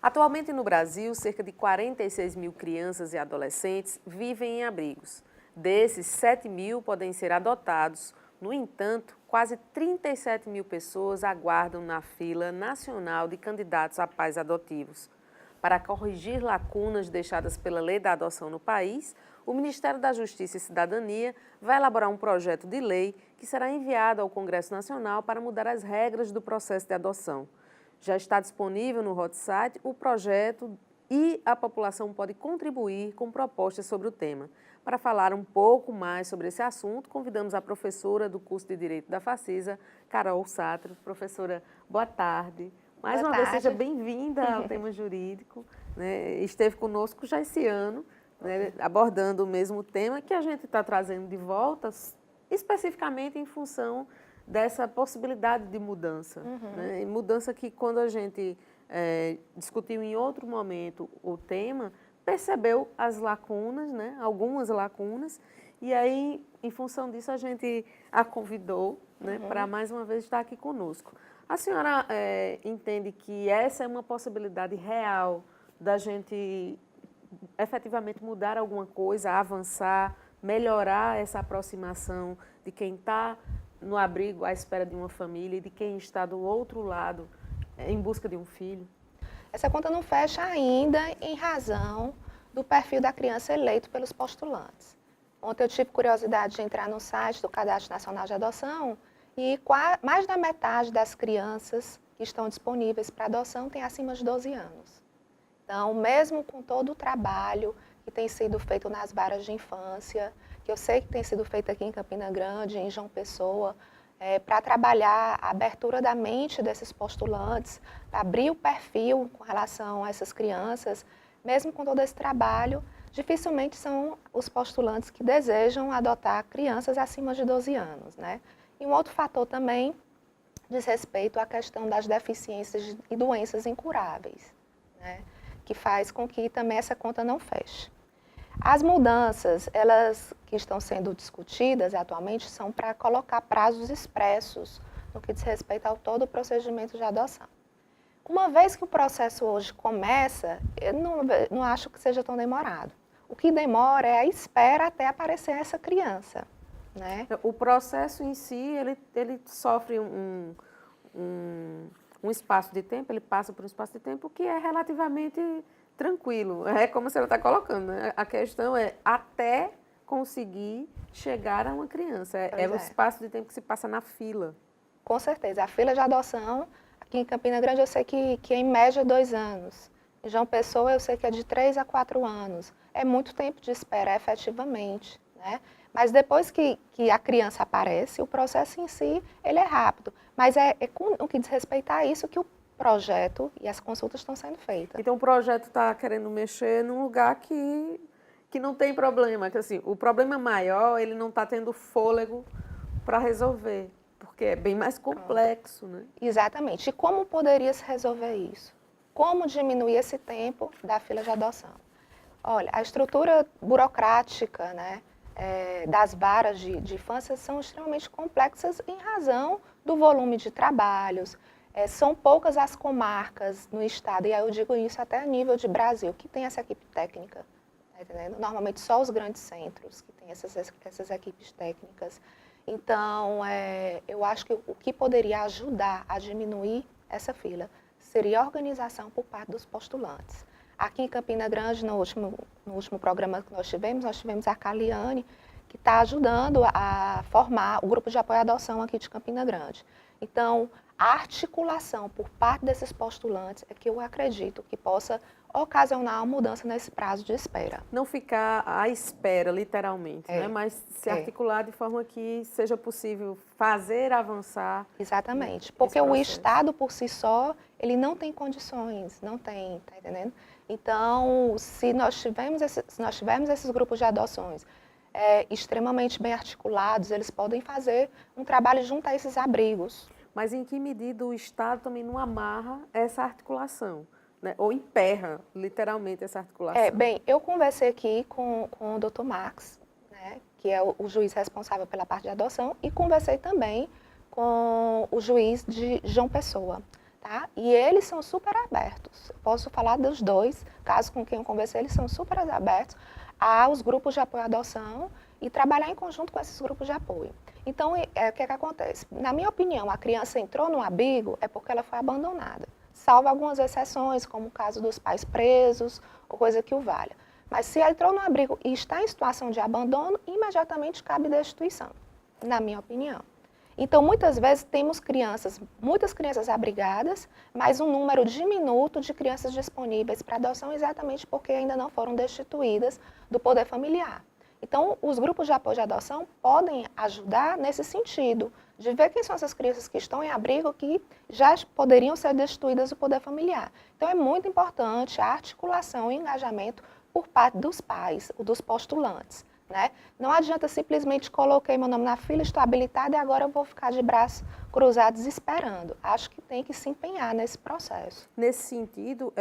Atualmente no Brasil, cerca de 46 mil crianças e adolescentes vivem em abrigos. Desses, 7 mil podem ser adotados. No entanto, quase 37 mil pessoas aguardam na fila nacional de candidatos a pais adotivos. Para corrigir lacunas deixadas pela lei da adoção no país, o Ministério da Justiça e Cidadania vai elaborar um projeto de lei que será enviado ao Congresso Nacional para mudar as regras do processo de adoção. Já está disponível no hot site o projeto e a população pode contribuir com propostas sobre o tema. Para falar um pouco mais sobre esse assunto, convidamos a professora do curso de Direito da Facisa, Carol Satro. Professora, boa tarde. Mais uma vez, seja bem-vinda ao tema jurídico. Né? Esteve conosco já esse ano, né, abordando o mesmo tema que a gente está trazendo de volta, especificamente em função dessa possibilidade de mudança. Né? E mudança que, quando a gente discutiu em outro momento o tema, percebeu as lacunas, né? Algumas lacunas, e aí, em função disso, a gente a convidou, né, para mais uma vez estar aqui conosco. A senhora entende que essa é uma possibilidade real da gente efetivamente mudar alguma coisa, avançar, melhorar essa aproximação de quem está no abrigo à espera de uma família e de quem está do outro lado em busca de um filho? Essa conta não fecha ainda em razão do perfil da criança eleito pelos postulantes. Ontem eu tive curiosidade de entrar no site do Cadastro Nacional de Adoção e mais da metade das crianças que estão disponíveis para adoção tem acima de 12 anos. Então, mesmo com todo o trabalho que tem sido feito nas varas de infância, que eu sei que tem sido feito aqui em Campina Grande, em João Pessoa, para trabalhar a abertura da mente desses postulantes, abrir o perfil com relação a essas crianças, mesmo com todo esse trabalho, dificilmente são os postulantes que desejam adotar crianças acima de 12 anos. Né? E um outro fator também diz respeito à questão das deficiências e doenças incuráveis, né? Que faz com que também essa conta não feche. As mudanças, elas que estão sendo discutidas atualmente, são para colocar prazos expressos no que diz respeito ao todo o procedimento de adoção. Uma vez que o processo hoje começa, eu não acho que seja tão demorado. O que demora é a espera até aparecer essa criança. Né? O processo em si, ele sofre um espaço de tempo, ele passa por um espaço de tempo que é relativamente tranquilo. É como você está colocando, né? A questão é até conseguir chegar a uma criança. É o espaço de tempo que se passa na fila. Com certeza. A fila de adoção, aqui em Campina Grande, eu sei que é em média 2 anos. Em João Pessoa, eu sei que é de 3 a 4 anos. É muito tempo de espera, efetivamente. Né? Mas depois que a criança aparece, o processo em si, ele é rápido. Mas é com o que diz respeito a isso que o projeto e as consultas estão sendo feitas. Então, o projeto está querendo mexer num lugar que não tem problema. Que, assim, o problema maior, ele não está tendo fôlego para resolver, porque é bem mais complexo. Né? Exatamente. E como poderia se resolver isso? Como diminuir esse tempo da fila de adoção? Olha, a estrutura burocrática, né, das varas de infância são extremamente complexas em razão do volume de trabalhos. São poucas as comarcas no estado, e aí eu digo isso até a nível de Brasil, que tem essa equipe técnica. Tá entendendo? Normalmente só os grandes centros que têm essas equipes técnicas. Então, eu acho que o que poderia ajudar a diminuir essa fila seria a organização por parte dos postulantes. Aqui em Campina Grande, no último programa que nós tivemos a Caliane, que está ajudando a formar o grupo de apoio à adoção aqui de Campina Grande. Então, a articulação por parte desses postulantes é que eu acredito que possa ocasionar uma mudança nesse prazo de espera. Não ficar à espera, literalmente, né? Mas se articular de forma que seja possível fazer avançar. Exatamente, porque o Estado por si só, ele não tem condições, não tem, tá entendendo? Então, se nós tivermos esses grupos de adoções extremamente bem articulados, eles podem fazer um trabalho junto a esses abrigos. Mas em que medida o Estado também não amarra essa articulação? Né? Ou emperra, literalmente, essa articulação? Bem, eu conversei aqui com o Dr. Max, né, que é o juiz responsável pela parte de adoção, e conversei também com o juiz de João Pessoa. tá? E eles são super abertos. Eu posso falar dos dois, casos com quem eu conversei, eles são super abertos aos grupos de apoio à adoção e trabalhar em conjunto com esses grupos de apoio. Então, o que acontece? Na minha opinião, a criança entrou no abrigo é porque ela foi abandonada, salvo algumas exceções, como o caso dos pais presos, ou coisa que o valha. Mas se ela entrou no abrigo e está em situação de abandono, imediatamente cabe destituição, na minha opinião. Então, muitas vezes, temos muitas crianças abrigadas, mas um número diminuto de crianças disponíveis para adoção, exatamente porque ainda não foram destituídas do poder familiar. Então, os grupos de apoio de adoção podem ajudar nesse sentido, de ver quem são essas crianças que estão em abrigo que já poderiam ser destituídas do poder familiar. Então, é muito importante a articulação e engajamento por parte dos pais, dos postulantes. Né? Não adianta simplesmente coloquei meu nome na fila, estou habilitada e agora eu vou ficar de braços cruzados esperando. Acho que tem que se empenhar nesse processo. Nesse sentido,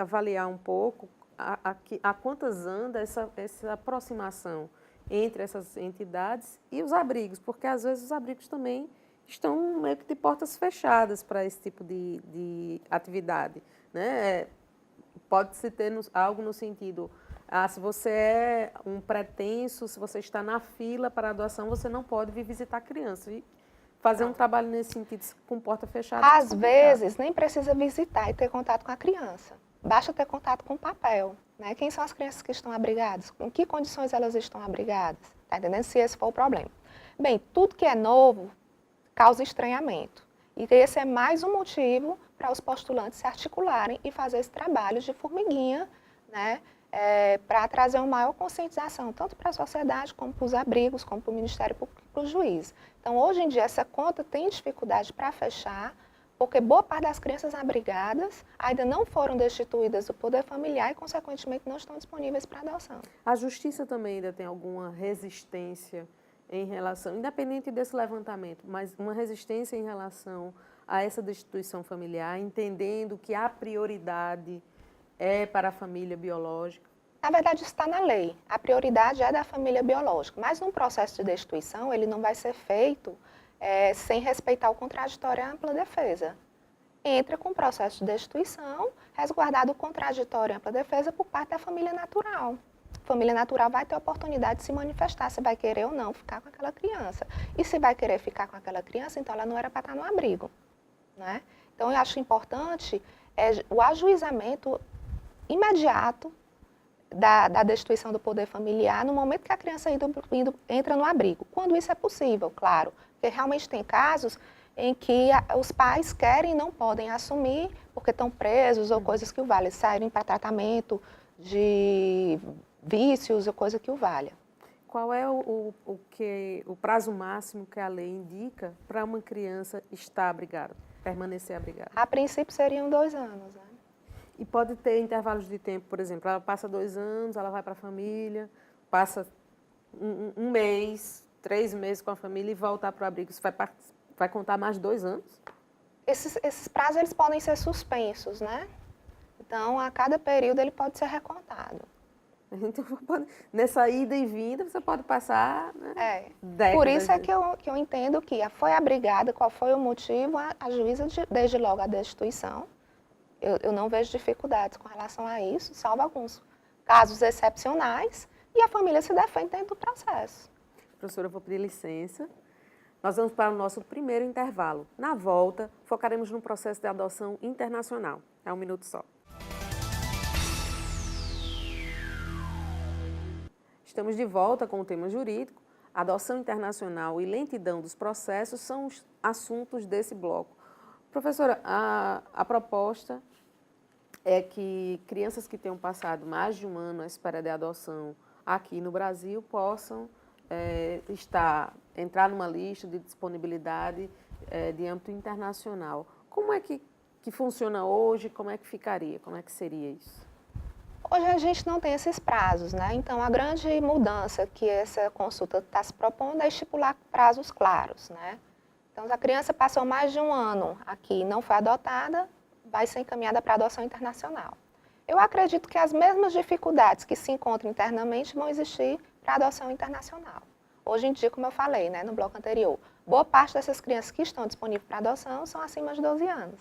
avaliar um pouco a quantas anda essa aproximação entre essas entidades e os abrigos, porque às vezes os abrigos também estão meio que de portas fechadas para esse tipo de atividade. Né? Pode-se ter algo no sentido... se você é um pretenso, se você está na fila para adoção, você não pode vir visitar a criança. E fazer um trabalho nesse sentido com porta fechada. Às vezes, nem precisa visitar e ter contato com a criança. Basta ter contato com o papel. Né? Quem são as crianças que estão abrigadas? Em que condições elas estão abrigadas? Está entendendo? Se esse for o problema. Bem, tudo que é novo causa estranhamento. E esse é mais um motivo para os postulantes se articularem e fazer esse trabalho de formiguinha, né? Para trazer uma maior conscientização, tanto para a sociedade, como para os abrigos, como para o Ministério Público e para o juiz. Então, hoje em dia, essa conta tem dificuldade para fechar, porque boa parte das crianças abrigadas ainda não foram destituídas do poder familiar e, consequentemente, não estão disponíveis para adoção. A Justiça também ainda tem alguma resistência em relação, independente desse levantamento, mas uma resistência em relação a essa destituição familiar, entendendo que a prioridade é para a família biológica? Na verdade, está na lei. A prioridade é da família biológica, mas num processo de destituição, ele não vai ser feito sem respeitar o contraditório e a ampla defesa. Entra com o processo de destituição, resguardado o contraditório e a ampla defesa por parte da família natural. A família natural vai ter a oportunidade de se manifestar se vai querer ou não ficar com aquela criança. E se vai querer ficar com aquela criança, então ela não era para estar no abrigo. Né? Então, eu acho importante o ajuizamento imediato da destituição do poder familiar no momento que a criança entra no abrigo. Quando isso é possível, claro. Porque realmente tem casos em que os pais querem e não podem assumir porque estão presos ou coisas que o valham, saírem para tratamento de vícios ou coisa que o valha. Qual é o prazo máximo que a lei indica para uma criança estar abrigada, permanecer abrigada? A princípio seriam 2 anos, né? E pode ter intervalos de tempo, por exemplo, ela passa 2 anos, ela vai para a família, passa um mês, 3 meses com a família e voltar para o abrigo. Isso vai contar mais 2 anos? Esses prazos eles podem ser suspensos, né? Então, a cada período ele pode ser recontado. Então, nessa ida e vinda, você pode passar, né, décadas. Por isso é que eu entendo que foi abrigada, qual foi o motivo, a juíza, desde logo a destituição. Eu não vejo dificuldades com relação a isso, salvo alguns casos excepcionais, e a família se defende dentro do processo. Professora, eu vou pedir licença. Nós vamos para o nosso primeiro intervalo. Na volta, focaremos no processo de adoção internacional. É 1 minuto só. Estamos de volta com o tema jurídico. Adoção internacional e lentidão dos processos são os assuntos desse bloco. Professora, a proposta é que crianças que tenham passado mais de 1 ano à espera de adoção aqui no Brasil possam entrar numa lista de disponibilidade de âmbito internacional. Como é que funciona hoje? Como é que ficaria? Como é que seria isso? Hoje a gente não tem esses prazos, né? Então, a grande mudança que essa consulta está se propondo é estipular prazos claros, né? Então, se a criança passou mais de 1 ano aqui e não foi adotada, vai ser encaminhada para adoção internacional. Eu acredito que as mesmas dificuldades que se encontram internamente vão existir para adoção internacional. Hoje em dia, como eu falei, né, no bloco anterior, boa parte dessas crianças que estão disponíveis para adoção são acima de 12 anos.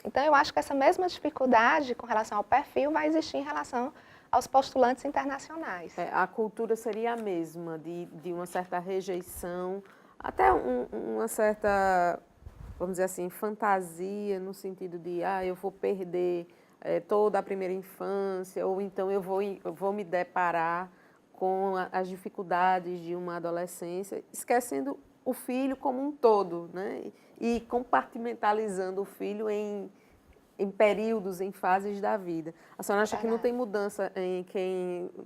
Então, eu acho que essa mesma dificuldade com relação ao perfil vai existir em relação aos postulantes internacionais. A cultura seria a mesma, de uma certa rejeição, até uma certa, vamos dizer assim, fantasia, no sentido de, eu vou perder toda a primeira infância, ou então eu vou me deparar com as dificuldades de uma adolescência, esquecendo o filho como um todo, né? E compartimentalizando o filho em períodos, em fases da vida. A senhora acha que não tem mudança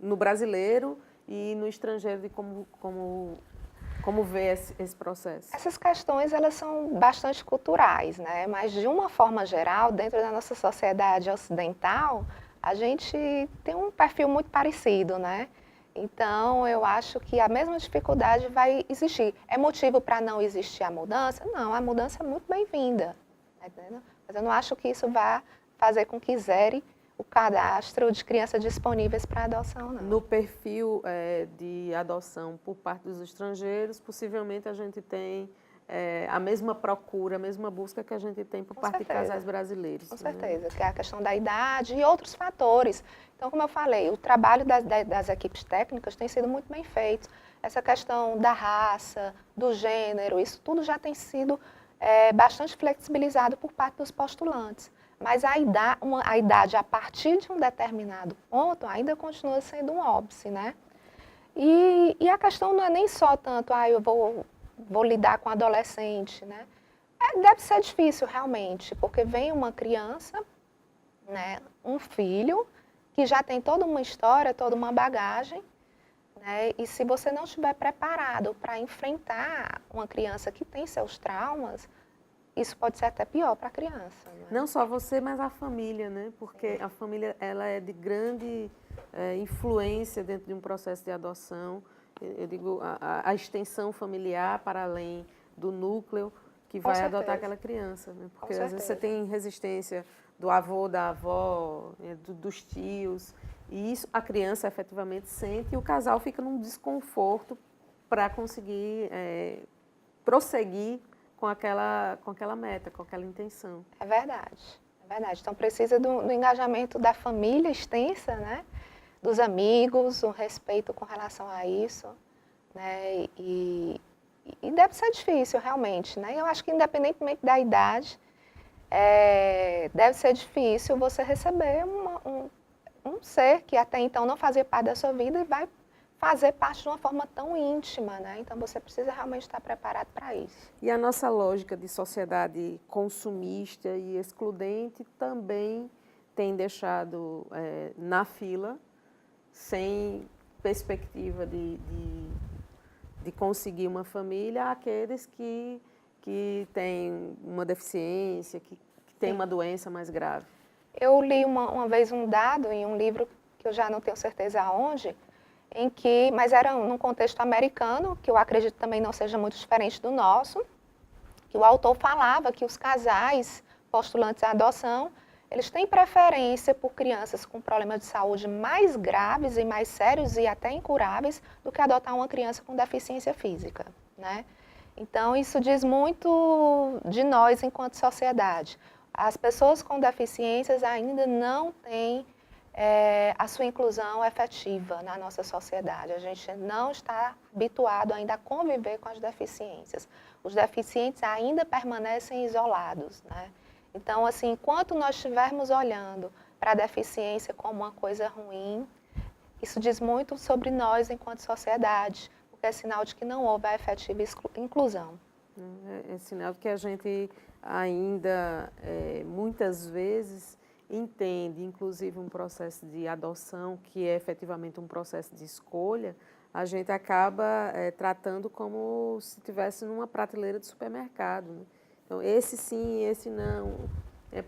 no brasileiro e no estrangeiro de como vê esse processo? Essas questões, elas são bastante culturais, né? Mas, de uma forma geral, dentro da nossa sociedade ocidental, a gente tem um perfil muito parecido, né? Então, eu acho que a mesma dificuldade vai existir. É motivo para não existir a mudança? Não, a mudança é muito bem-vinda, tá entendendo? Mas eu não acho que isso vá fazer com que zere o cadastro de crianças disponíveis para adoção, não. No perfil de adoção por parte dos estrangeiros, possivelmente a gente tem a mesma procura, a mesma busca que a gente tem por parte de casais brasileiros. Com certeza, que é a questão da idade e outros fatores. Então, como eu falei, o trabalho das equipes técnicas tem sido muito bem feito. Essa questão da raça, do gênero, isso tudo já tem sido bastante flexibilizado por parte dos postulantes. Mas a idade a partir de um determinado ponto ainda continua sendo um óbice, né? E a questão não é nem só tanto, eu vou lidar com adolescente, né? Deve ser difícil realmente, porque vem uma criança, né, um filho, que já tem toda uma história, toda uma bagagem, né? E se você não estiver preparado para enfrentar uma criança que tem seus traumas, isso pode ser até pior para a criança. Né? Não só você, mas a família, né? Porque a família ela é de grande influência dentro de um processo de adoção. Eu digo, a extensão familiar para além do núcleo que vai adotar aquela criança. Né? Porque às vezes você tem resistência do avô, da avó, dos tios, e isso a criança efetivamente sente e o casal fica num desconforto para conseguir prosseguir com aquela meta, com aquela intenção. É verdade, é verdade. Então precisa do engajamento da família extensa, né? Dos amigos, o respeito com relação a isso, né? E deve ser difícil realmente, né? Eu acho que independentemente da idade, deve ser difícil você receber um ser que até então não fazia parte da sua vida e vai fazer parte de uma forma tão íntima, né? Então você precisa realmente estar preparado para isso. E a nossa lógica de sociedade consumista e excludente também tem deixado na fila, sem perspectiva de conseguir uma família, aqueles que têm uma deficiência, que têm uma doença mais grave. Eu li uma vez um dado em um livro que eu já não tenho certeza aonde, mas era num contexto americano, que eu acredito também não seja muito diferente do nosso, que o autor falava que os casais postulantes à adoção, eles têm preferência por crianças com problemas de saúde mais graves e mais sérios e até incuráveis do que adotar uma criança com deficiência física, né? Então, isso diz muito de nós enquanto sociedade. As pessoas com deficiências ainda não têm a sua inclusão efetiva na nossa sociedade. A gente não está habituado ainda a conviver com as deficiências. Os deficientes ainda permanecem isolados, né? Então, assim, enquanto nós estivermos olhando para a deficiência como uma coisa ruim, isso diz muito sobre nós enquanto sociedade, porque é sinal de que não houve a efetiva inclusão. É sinal de que a gente ainda, muitas vezes, entende, inclusive, um processo de adoção, que é efetivamente um processo de escolha, a gente acaba tratando como se estivesse numa prateleira de supermercado. Né? Então, esse sim, esse não,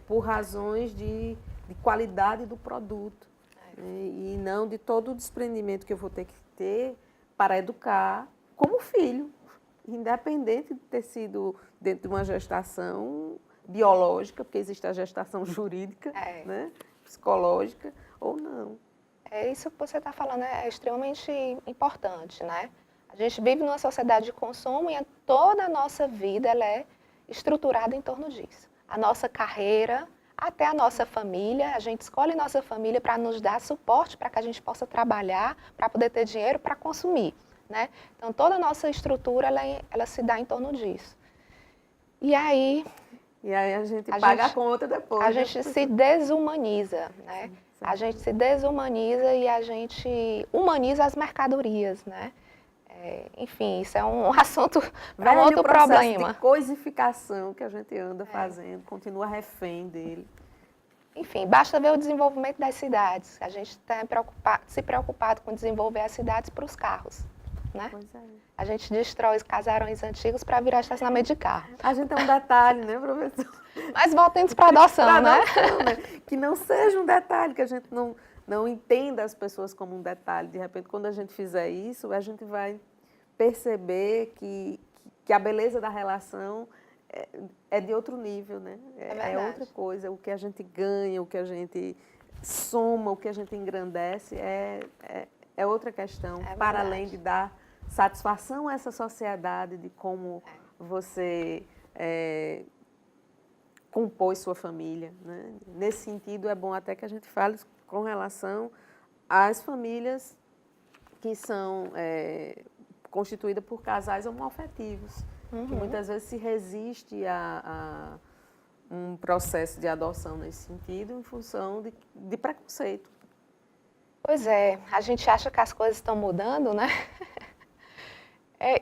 por razões de qualidade do produto, né? E não de todo o desprendimento que eu vou ter que ter para educar como filho, independente de ter sido dentro de uma gestação biológica, porque existe a gestação jurídica, né, psicológica, ou não. Isso que você está falando é extremamente importante, né? A gente vive numa sociedade de consumo e toda a nossa vida ela é estruturada em torno disso. A nossa carreira, até a nossa família. A gente escolhe nossa família para nos dar suporte, para que a gente possa trabalhar, para poder ter dinheiro para consumir, né? Então, toda a nossa estrutura, ela se dá em torno disso. E aí a gente paga a conta depois. A gente se desumaniza, né? Sim. A gente se desumaniza e a gente humaniza as mercadorias, né? Enfim, isso é um assunto para um outro problema. De coisificação que a gente anda fazendo, continua refém dele. Enfim, basta ver o desenvolvimento das cidades. A gente está se preocupado com desenvolver as cidades para os carros, né? Pois é. A gente destrói os casarões antigos para virar estacionamento de carro. A gente tem um detalhe, né, professor? Mas voltando para a adoção, né? Que não seja um detalhe, que a gente não entenda as pessoas como um detalhe. De repente, quando a gente fizer isso, a gente vai perceber que a beleza da relação é de outro nível, né? É outra coisa. O que a gente ganha, o que a gente soma, o que a gente engrandece é outra questão. Para além de dar satisfação a essa sociedade de como você compôs sua família, né? Nesse sentido, é bom até que a gente fale com relação às famílias que são constituídas por casais homoafetivos, que muitas vezes se resiste a um processo de adoção nesse sentido em função de preconceito. Pois é, a gente acha que as coisas estão mudando, né?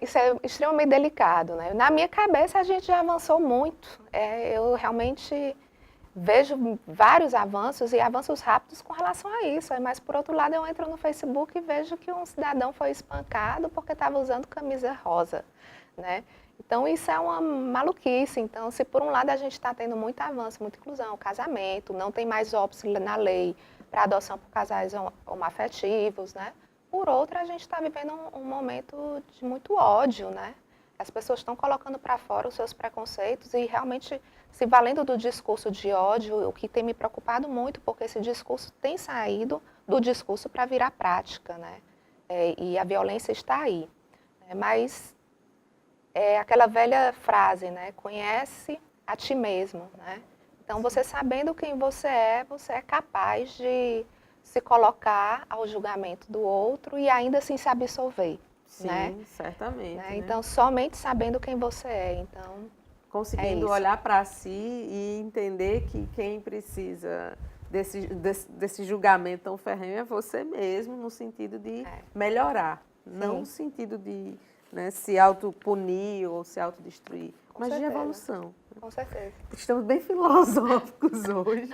Isso é extremamente delicado, né? Na minha cabeça, a gente já avançou muito. Eu realmente vejo vários avanços e avanços rápidos com relação a isso. Mas, por outro lado, eu entro no Facebook e vejo que um cidadão foi espancado porque estava usando camisa rosa, né? Então, isso é uma maluquice. Então, se por um lado a gente está tendo muito avanço, muita inclusão, casamento, não tem mais óbice na lei para adoção por casais homoafetivos, né? Por outra, a gente está vivendo um momento de muito ódio, né? As pessoas estão colocando para fora os seus preconceitos e realmente se valendo do discurso de ódio, o que tem me preocupado muito, porque esse discurso tem saído do discurso para virar prática, né? E a violência está aí. Mas é aquela velha frase, né? Conhece a ti mesmo, né? Então, você sabendo quem você é capaz de se colocar ao julgamento do outro e ainda assim se absolver. Sim, né? Certamente. Né? Então, somente sabendo quem você é. Então, conseguindo olhar para si e entender que quem precisa desse julgamento tão ferrenho é você mesmo, no sentido de melhorar, não no sentido de se autopunir ou se autodestruir, mas de evolução. Com certeza. Estamos bem filosóficos hoje.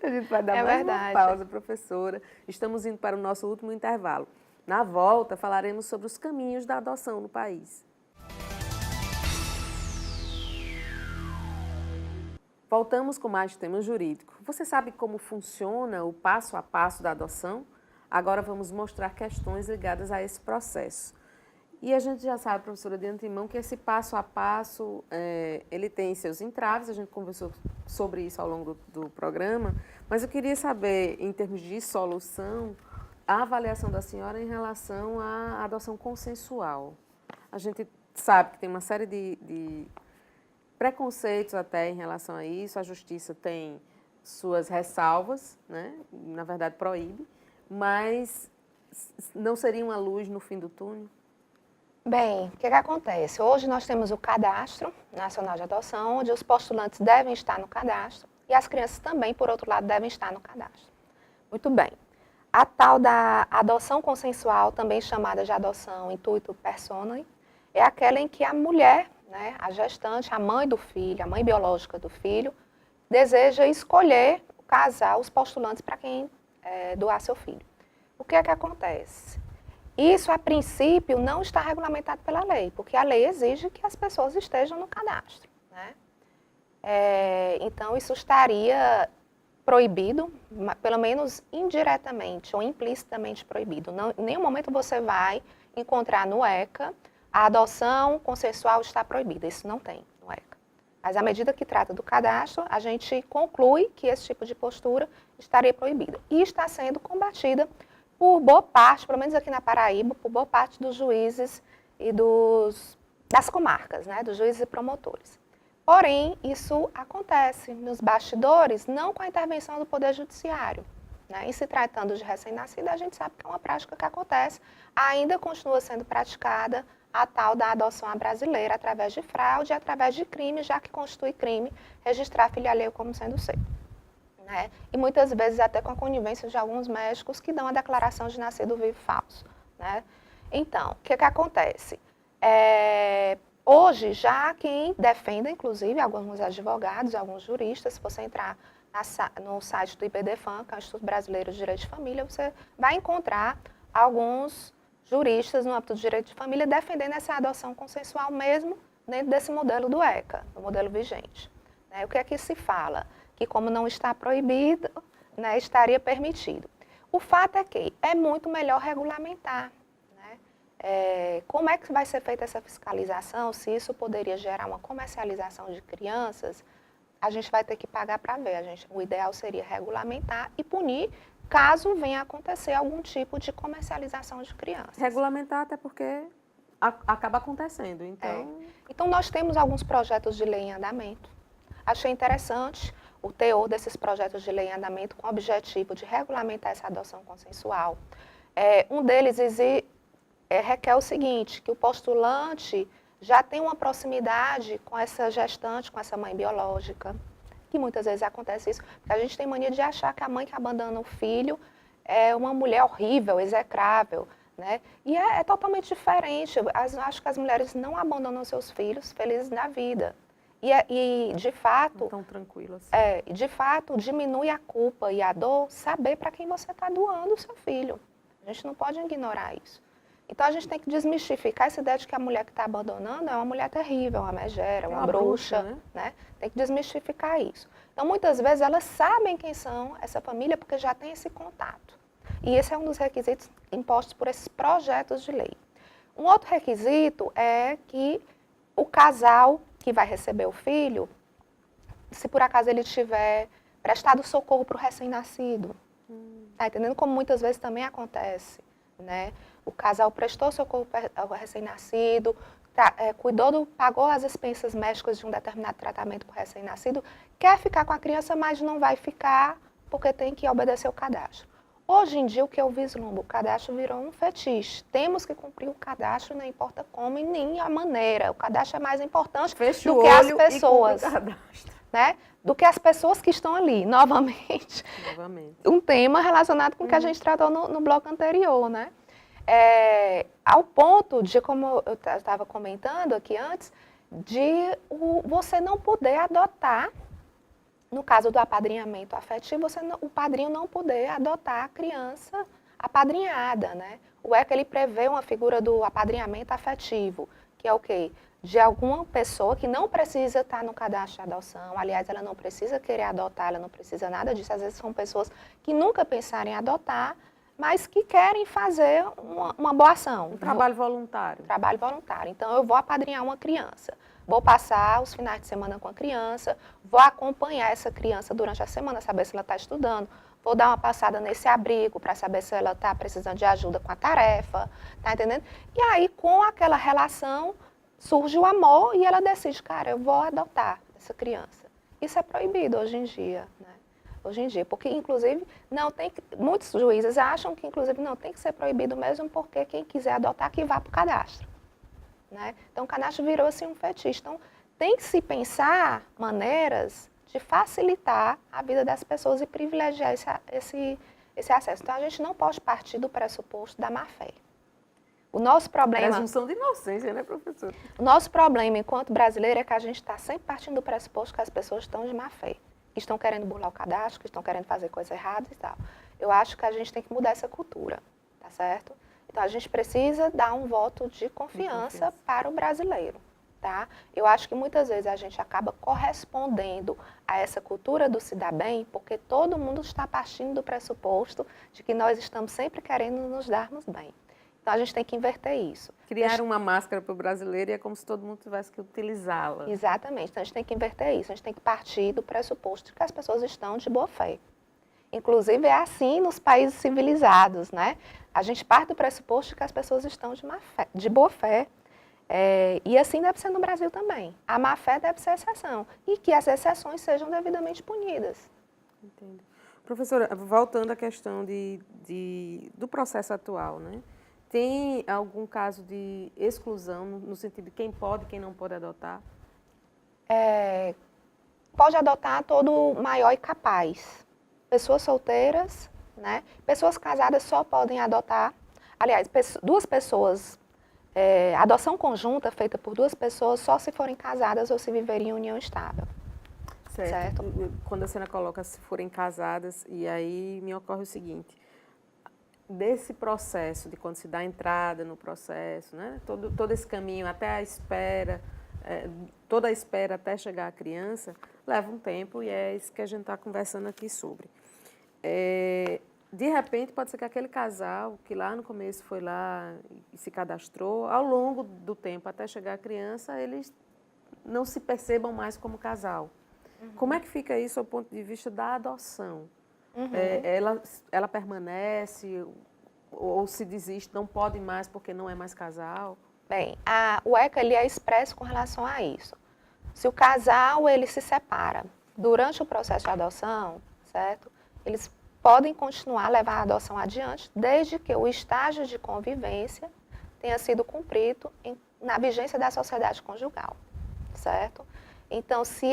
A gente vai dar mais uma pausa, professora. Estamos indo para o nosso último intervalo. Na volta, falaremos sobre os caminhos da adoção no país. Voltamos com mais tema jurídico. Você sabe como funciona o passo a passo da adoção? Agora vamos mostrar questões ligadas a esse processo. E a gente já sabe, professora, de antemão, que esse passo a passo, ele tem seus entraves, a gente conversou sobre isso ao longo do programa, mas eu queria saber, em termos de solução, a avaliação da senhora em relação à adoção consensual. A gente sabe que tem uma série de preconceitos até em relação a isso, a justiça tem suas ressalvas, né? Na verdade proíbe, mas não seria uma luz no fim do túnel? Bem, o que acontece? Hoje nós temos o Cadastro Nacional de Adoção, onde os postulantes devem estar no cadastro e as crianças também, por outro lado, devem estar no cadastro. Muito bem. A tal da adoção consensual, também chamada de adoção intuito personae, é aquela em que a mulher, né, a gestante, a mãe do filho, a mãe biológica do filho, deseja escolher o casal, os postulantes para quem doar seu filho. O que acontece? Isso, a princípio, não está regulamentado pela lei, porque a lei exige que as pessoas estejam no cadastro, né? Então, isso estaria proibido, pelo menos indiretamente ou implicitamente proibido. Não, em nenhum momento você vai encontrar no ECA a adoção consensual está proibida. Isso não tem no ECA. Mas à medida que trata do cadastro, a gente conclui que esse tipo de postura estaria proibida. E está sendo combatida por boa parte, pelo menos aqui na Paraíba, por boa parte dos juízes e das comarcas, né, dos juízes e promotores. Porém, isso acontece nos bastidores, não com a intervenção do Poder Judiciário. Né? E se tratando de recém-nascido, a gente sabe que é uma prática que acontece, ainda continua sendo praticada a tal da adoção à brasileira, através de fraude e através de crime, já que constitui crime registrar filho alheio como sendo seu. Né? E muitas vezes até com a conivência de alguns médicos que dão a declaração de nascido vivo falso. Né? Então, o que acontece? Hoje, já quem defende, inclusive, alguns advogados, alguns juristas, se você entrar no site do IBDFAM, que é o Instituto Brasileiro de Direito de Família, você vai encontrar alguns juristas no âmbito do direito de família defendendo essa adoção consensual mesmo dentro desse modelo do ECA, do modelo vigente. Né? O que é que se fala? Que como não está proibido, né, estaria permitido. O fato é que é muito melhor regulamentar. Como é que vai ser feita essa fiscalização? Se isso poderia gerar uma comercialização de crianças, a gente vai ter que pagar para ver. O ideal seria regulamentar e punir caso venha a acontecer algum tipo de comercialização de crianças. Regulamentar até porque acaba acontecendo. Então, nós temos alguns projetos de lei em andamento. Achei interessante o teor desses projetos de lei em andamento com o objetivo de regulamentar essa adoção consensual. Um deles requer o seguinte, que o postulante já tem uma proximidade com essa gestante, com essa mãe biológica, que muitas vezes acontece isso, porque a gente tem mania de achar que a mãe que abandona o filho é uma mulher horrível, execrável, né? E é totalmente diferente. Acho que as mulheres não abandonam seus filhos felizes na vida. E de fato... Não tão tranquilas. De fato, diminui a culpa e a dor saber para quem você está doando o seu filho. A gente não pode ignorar isso. Então, a gente tem que desmistificar essa ideia de que a mulher que está abandonando é uma mulher terrível, uma megera, uma bruxa, né? Tem que desmistificar isso. Então, muitas vezes, elas sabem quem são essa família porque já tem esse contato. E esse é um dos requisitos impostos por esses projetos de lei. Um outro requisito é que o casal que vai receber o filho, se por acaso ele tiver prestado socorro para o recém-nascido, tá entendendo? Como muitas vezes também acontece, né? O casal prestou socorro ao recém-nascido, pagou as expensas médicas de um determinado tratamento para o recém-nascido, quer ficar com a criança, mas não vai ficar porque tem que obedecer o cadastro. Hoje em dia, o que eu vislumbro, o cadastro virou um fetiche. Temos que cumprir o cadastro, não importa como e nem a maneira. O cadastro é mais importante do que as pessoas. Né? Do que as pessoas que estão ali. Novamente. Um tema relacionado com o que a gente tratou no bloco anterior, né? Ao ponto de, como eu estava comentando aqui antes, de você não poder adotar, no caso do apadrinhamento afetivo, o padrinho não poder adotar a criança apadrinhada, né? O ECA, ele prevê uma figura do apadrinhamento afetivo, que é o quê? De alguma pessoa que não precisa estar no cadastro de adoção, aliás, ela não precisa querer adotar, ela não precisa nada disso, às vezes são pessoas que nunca pensaram em adotar, mas que querem fazer uma boa ação. Um trabalho voluntário. Trabalho voluntário. Então, eu vou apadrinhar uma criança. Vou passar os finais de semana com a criança, vou acompanhar essa criança durante a semana, saber se ela está estudando, vou dar uma passada nesse abrigo para saber se ela está precisando de ajuda com a tarefa, tá entendendo? E aí, com aquela relação, surge o amor e ela decide, cara, eu vou adotar essa criança. Isso é proibido hoje em dia, né? Hoje em dia, porque inclusive muitos juízes acham que inclusive não tem que ser proibido mesmo porque quem quiser adotar que vá para o cadastro. Né? Então o cadastro virou assim um fetiche. Então tem que se pensar maneiras de facilitar a vida das pessoas e privilegiar esse acesso. Então a gente não pode partir do pressuposto da má-fé. O nosso problema... Presunção de inocência, né, professora? O nosso problema enquanto brasileiro é que a gente está sempre partindo do pressuposto que as pessoas estão de má-fé. Que estão querendo burlar o cadastro, que estão querendo fazer coisa errada e tal. Eu acho que a gente tem que mudar essa cultura, tá certo? Então, a gente precisa dar um voto de confiança para o brasileiro, tá? Eu acho que muitas vezes a gente acaba correspondendo a essa cultura do se dar bem, porque todo mundo está partindo do pressuposto de que nós estamos sempre querendo nos darmos bem. Então, a gente tem que inverter isso. Criar uma máscara para o brasileiro e é como se todo mundo tivesse que utilizá-la. Exatamente. Então, a gente tem que inverter isso. A gente tem que partir do pressuposto de que as pessoas estão de boa fé. Inclusive, é assim nos países civilizados, né? A gente parte do pressuposto de que as pessoas estão de boa fé E assim deve ser no Brasil também. A má-fé deve ser exceção. E que as exceções sejam devidamente punidas. Entendo. Professora, voltando à questão do processo atual, né? Tem algum caso de exclusão, no sentido de quem pode e quem não pode adotar? Pode adotar todo maior e capaz. Pessoas solteiras, né? Pessoas casadas só podem adotar. Aliás, duas pessoas, adoção conjunta feita por duas pessoas só se forem casadas ou se viverem em união estável. Certo? Quando a senhora coloca se forem casadas, e aí me ocorre o seguinte, desse processo, de quando se dá entrada no processo, né? Todo esse caminho até a espera, toda a espera até chegar a criança, leva um tempo e é isso que a gente está conversando aqui sobre. De repente, pode ser que aquele casal que lá no começo foi lá e se cadastrou, ao longo do tempo até chegar a criança, eles não se percebam mais como casal. Uhum. Como é que fica isso do ponto de vista da adoção? Uhum. Ela permanece ou se desiste, não pode mais porque não é mais casal? Bem, o ECA ele é expresso com relação a isso. Se o casal ele se separa durante o processo de adoção, certo? Eles podem continuar a levar a adoção adiante, desde que o estágio de convivência tenha sido cumprido na vigência da sociedade conjugal, certo? Então, se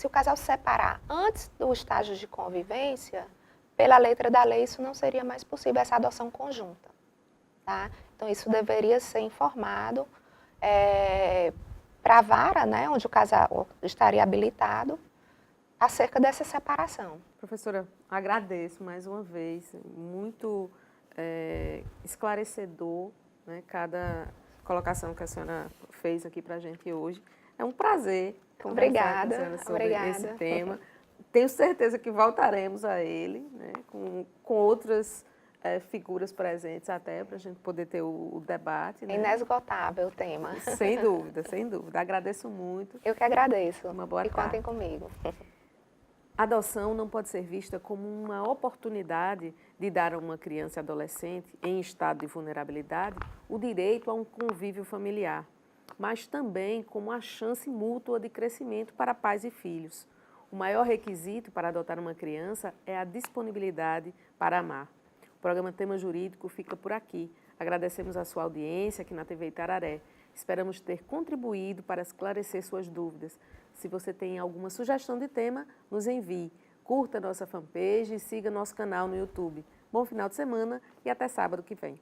o casal se separar antes do estágio de convivência, pela letra da lei, isso não seria mais possível, essa adoção conjunta, tá? Então, isso deveria ser informado para a vara, né, onde o casal estaria habilitado, acerca dessa separação. Professora, agradeço mais uma vez, muito esclarecedor, né, cada colocação que a senhora fez aqui para a gente hoje. É um prazer conversar com a senhora sobre esse tema. Tenho certeza que voltaremos a ele, né, com outras figuras presentes até, para a gente poder ter o debate. Né? Inesgotável o tema. Sem dúvida, sem dúvida. Agradeço muito. Eu que agradeço. Uma boa tarde. E contem comigo. A adoção não pode ser vista como uma oportunidade de dar a uma criança e adolescente em estado de vulnerabilidade o direito a um convívio familiar, mas também como a chance mútua de crescimento para pais e filhos. O maior requisito para adotar uma criança é a disponibilidade para amar. O programa Tema Jurídico fica por aqui. Agradecemos a sua audiência aqui na TV Itararé. Esperamos ter contribuído para esclarecer suas dúvidas. Se você tem alguma sugestão de tema, nos envie. Curta nossa fanpage e siga nosso canal no YouTube. Bom final de semana e até sábado que vem.